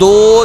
2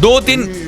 2-3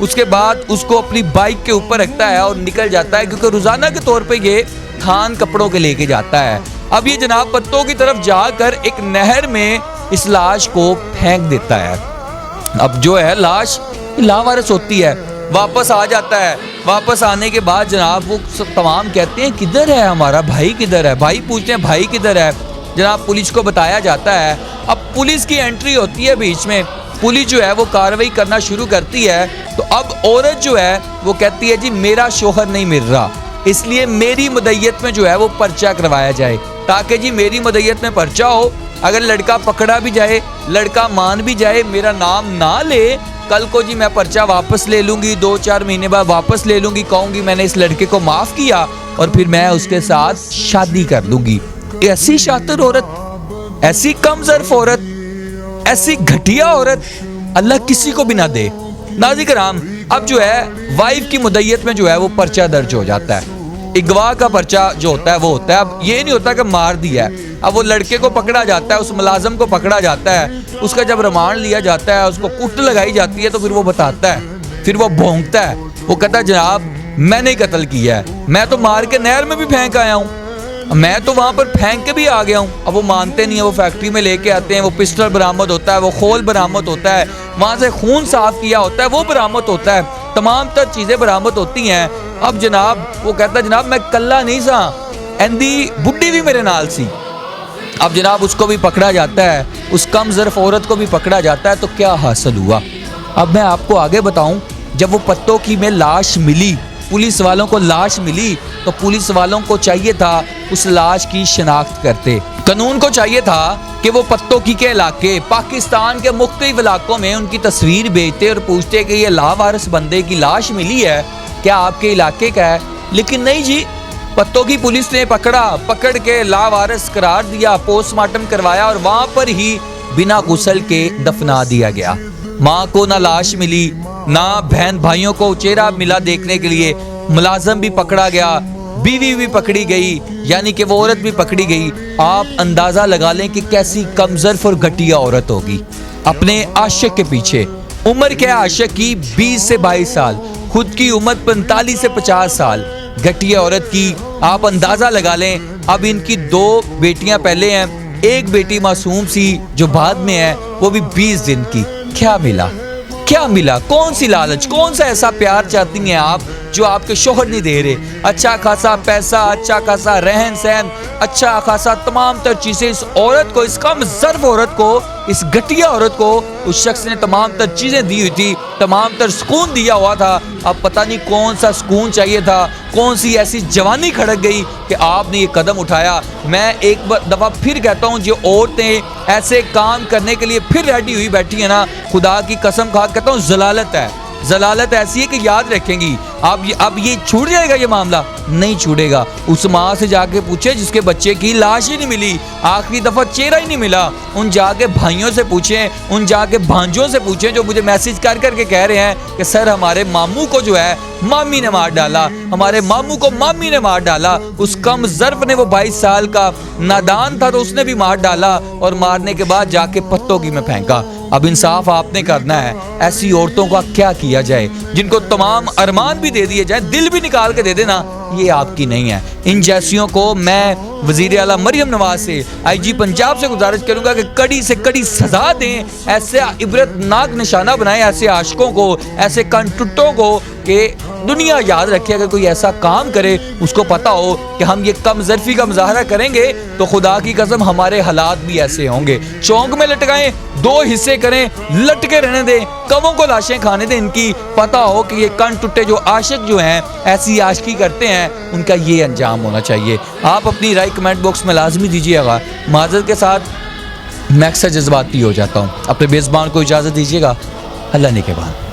اس کے بعد اس کو اپنی بائک کے اوپر رکھتا ہے اور نکل جاتا ہے، کیونکہ روزانہ کے طور پہ یہ تھان کپڑوں کے لے کے جاتا ہے۔ اب یہ جناب پتوں کی طرف جا کر ایک نہر میں اس لاش کو پھینک دیتا ہے۔ اب جو ہے لاش لاوارث ہوتی ہے، واپس آ جاتا ہے۔ واپس آنے کے بعد جناب وہ تمام کہتے ہیں کدھر ہے ہمارا بھائی، کدھر ہے بھائی، پوچھتے ہیں بھائی کدھر ہے۔ جناب پولیس کو بتایا جاتا ہے۔ اب پولیس کی انٹری ہوتی ہے بیچ میں، پولیس جو ہے وہ کارروائی کرنا شروع کرتی ہے۔ تو اب عورت جو ہے وہ کہتی ہے جی میرا شوہر نہیں مل رہا، اس لیے میری مدعیت میں جو ہے وہ پرچہ کروایا جائے، تاکہ جی میری مدعیت میں پرچہ ہو، اگر لڑکا پکڑا بھی جائے، لڑکا مان بھی جائے، میرا نام نہ لے، کل کو جی میں پرچہ واپس لے لوں گی، 2-4 مہینے بعد واپس لے لوں گی، کہوں گی میں نے اس لڑکے کو معاف کیا اور پھر میں اس کے ساتھ شادی کر لوں گی۔ ایسی شاطر عورت، ایسی کم ظرف عورت، ایسی گھٹیا عورت اللہ کسی کو بھی نہ دے۔ ناظرین کرام، اب جو ہے وائف کی مدعیت میں جو ہے وہ پرچہ درج ہو جاتا ہے۔ اغوا کا پرچہ جو ہوتا ہے وہ ہوتا ہے، اب یہ نہیں ہوتا کہ مار دیا ہے، اب وہ لڑکے کو پکڑا جاتا ہے، اس ملازم کو پکڑا جاتا ہے، اس کا جب ریمانڈ لیا جاتا ہے، اس کو کٹ لگائی جاتی ہے، تو پھر وہ بتاتا ہے، پھر وہ بھونکتا ہے، وہ کہتا ہے جناب میں نے قتل کیا ہے، میں تو مار کے نہر میں بھی پھینک آیا ہوں، میں تو وہاں پر پھینک کے بھی آ گیا ہوں۔ اب وہ مانتے نہیں ہیں، وہ فیکٹری میں لے کے آتے ہیں، وہ پسٹل برآمد ہوتا ہے، وہ خول برآمد ہوتا ہے، وہاں سے خون صاف کیا ہوتا ہے وہ برآمد ہوتا ہے، تمام تر چیزیں برآمد ہوتی ہیں۔ اب جناب وہ کہتا ہے جناب میں کلا نہیں سا، ایندی بڈھی بھی میرے نال سی۔ اب جناب اس کو بھی پکڑا جاتا ہے، اس کم ظرف عورت کو بھی پکڑا جاتا ہے۔ تو کیا حاصل ہوا اب میں آپ کو آگے بتاؤں۔ جب وہ پتوں کی میں لاش ملی، پولیس والوں کو لاش ملی، تو پولیس والوں کو چاہیے تھا اس لاش کی شناخت کرتے، قانون کو چاہیے تھا کہ وہ پتوں کی کے علاقے پاکستان کے مختلف علاقوں میں ان کی تصویر بھیجتے اور پوچھتے کہ یہ لاوارث بندے کی لاش ملی ہے، کیا آپ کے علاقے کا ہے؟ لیکن نہیں جی، پتوں کی پولیس نے پکڑ کے لاوارث قرار دیا، پوسٹ مارٹم کروایا اور وہاں پر ہی بنا غسل کے دفنا دیا گیا۔ ماں کو نہ لاش ملی، نہ بہن بھائیوں کو چہرہ ملا دیکھنے کے لیے، ملازم بھی پکڑا گیا، بیوی بھی پکڑی گئی، یعنی کہ وہ عورت بھی پکڑی گئی۔ آپ اندازہ لگا لیں کہ کیسی کمظرف اور گھٹیا عورت ہوگی اپنے عاشق کے پیچھے۔ عمر کیا عاشق کی 20 سے 22 سال، خود کی عمر 45 سے 50 سال، گھٹیا عورت کی آپ اندازہ لگا لیں۔ اب ان کی 2 بیٹیاں پہلے ہیں، ایک بیٹی معصوم سی جو بعد میں ہے، وہ بھی 20 دن کی۔ کیا ملا؟ کیا ملا؟ کون سی لالچ، کون سا ایسا پیار چاہتی ہیں آپ جو آپ کے شوہر نہیں دے رہے؟ اچھا خاصا پیسہ، اچھا خاصا رہن سہن، اچھا خاصا تمام تر چیزیں اس عورت کو، اس کم ظرف عورت کو، اس گھٹیا عورت کو اس شخص نے تمام تر چیزیں دی ہوئی تھی، تمام تر سکون دیا ہوا تھا۔ اب پتہ نہیں کون سا سکون چاہیے تھا، کون سی ایسی جوانی کھڑک گئی کہ آپ نے یہ قدم اٹھایا۔ میں ایک دفعہ پھر کہتا ہوں، جو عورتیں ایسے کام کرنے کے لیے پھر ریڈی ہوئی بیٹھی ہیں نا، خدا کی قسم کھا کہتا ہوں ضلالت ہے۔ ضلالت ایسی ہے کہ یاد رکھیں گی اب یہ چھوٹ جائے گا، یہ معاملہ نہیں چھوٹے گا۔ اس ماں سے جا کے پوچھے جس کے بچے کی لاش ہی نہیں ملی، آخری دفعہ چہرہ ہی نہیں ملا، ان جا کے بھائیوں سے پوچھیں، ان جا کے بھانجوں سے پوچھیں جو مجھے میسج کر کے کہہ رہے ہیں کہ سر ہمارے ماموں کو جو ہے مامی نے مار ڈالا، ہمارے ماموں کو مامی نے مار ڈالا۔ اس کم ظرف نے، وہ 22 سال کا نادان تھا تو اس نے بھی مار ڈالا، اور مارنے کے بعد جا کے پتوں کی میں پھینکا۔ اب انصاف آپ نے کرنا ہے۔ ایسی عورتوں کا کیا کیا جائے جن کو تمام ارمان بھی دے دیے جائیں، دل بھی نکال کے دے دینا، یہ آپ کی نہیں ہے۔ ان جیسیوں کو میں وزیر اعلیٰ مریم نواز سے، آئی جی پنجاب سے گزارش کروں گا کہ کڑی سے کڑی سزا دیں، ایسے عبرت ناک نشانہ بنائیں ایسے عاشقوں کو، ایسے کنٹٹوں کو، کہ دنیا یاد رکھے اگر کوئی ایسا کام کرے اس کو پتا ہو کہ ہم یہ کم ظرفی کا مظاہرہ کریں گے تو خدا کی قسم ہمارے حالات بھی ایسے ہوں گے۔ چونک میں لٹکائیں، 2 حصے کریں، لٹکے رہنے دیں، کموں کو لاشیں کھانے دیں، ان کی پتا ہو کہ یہ کن ٹوٹے جو عاشق جو ہیں ایسی عاشقی کرتے ہیں، ان کا یہ انجام ہونا چاہیے۔ آپ اپنی رائے کمنٹ باکس میں لازمی دیجیے گا۔ معذرت کے ساتھ میں اکثر جذباتی ہو جاتا ہوں، اپنے میزبان کو اجازت دیجیے گا۔ اللہ نے کے بعد